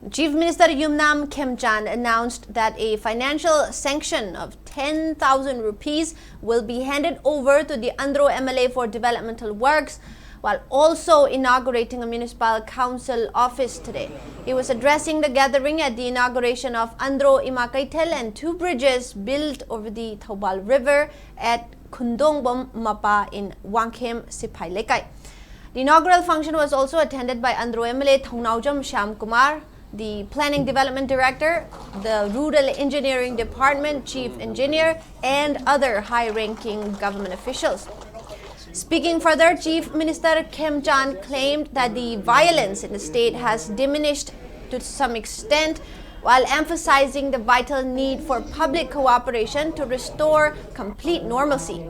Chief Minister Yumnam Khemchand announced that a financial sanction of 10,000 rupees will be handed over to the Andro MLA for developmental works, while also inaugurating a municipal council office today. He was addressing the gathering at the inauguration of Andro Imakaitel and two bridges built over the Thobal River at Khundongbom Mapa in Wangkhem Sipai Lekai. The inaugural function was also attended by Andro MLA Thongnaujam Shyam Kumar, the Planning Development Director, the Rural Engineering Department Chief Engineer, and other high-ranking government officials. Speaking further, Chief Minister Khemchand claimed that the violence in the state has diminished to some extent, while emphasizing the vital need for public cooperation to restore complete normalcy.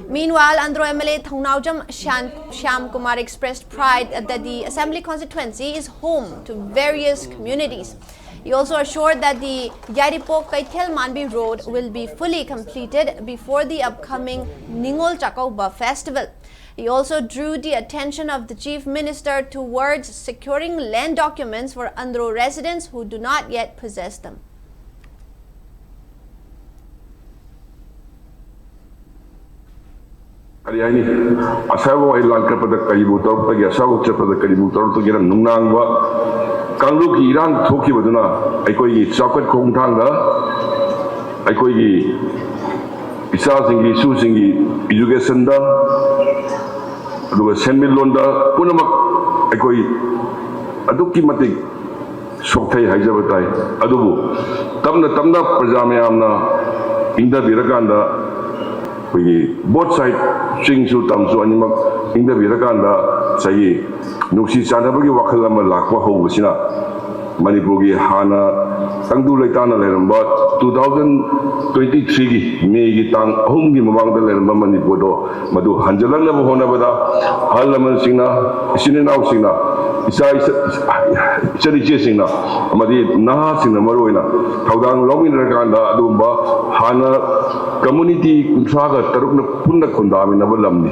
Meanwhile, Andro MLA Thongnaujam Shyam Kumar expressed pride that the Assembly constituency is home to various communities. He also assured that the Yaripok Kaithel Manbi Road will be fully completed before the upcoming Ningol Chakauba festival. He also drew the attention of the Chief Minister towards securing land documents for Andro residents who do not yet possess them. Ariani, asawa ilan kepada kalibutor, bagi asawa kepada kalibutor tu kira nungang wa, kalau kirang thoki baduna, aikoi sakat kong thangga, aikoi isa singi su singi education da, aduga senmil londa, punamak aikoi aduki matik sokthai haijabatai, adubu, tamna perjame amna inda birakanda. Both side swing su tamsu animak ingda birakanda sayi nuksi chanabagi wakhalama lakwa hobusina Manipur gi hana tangdu laitana leramba 2023 gi May gi tang ahum gi mamangda leramba Manipur do madu hanjalan na hona bada halaman singna sininaw singna isa chari singna amadi naha singna maroina thaudang lawin rakanda adumba hana community kuntraga tarukna punna khundami na balamni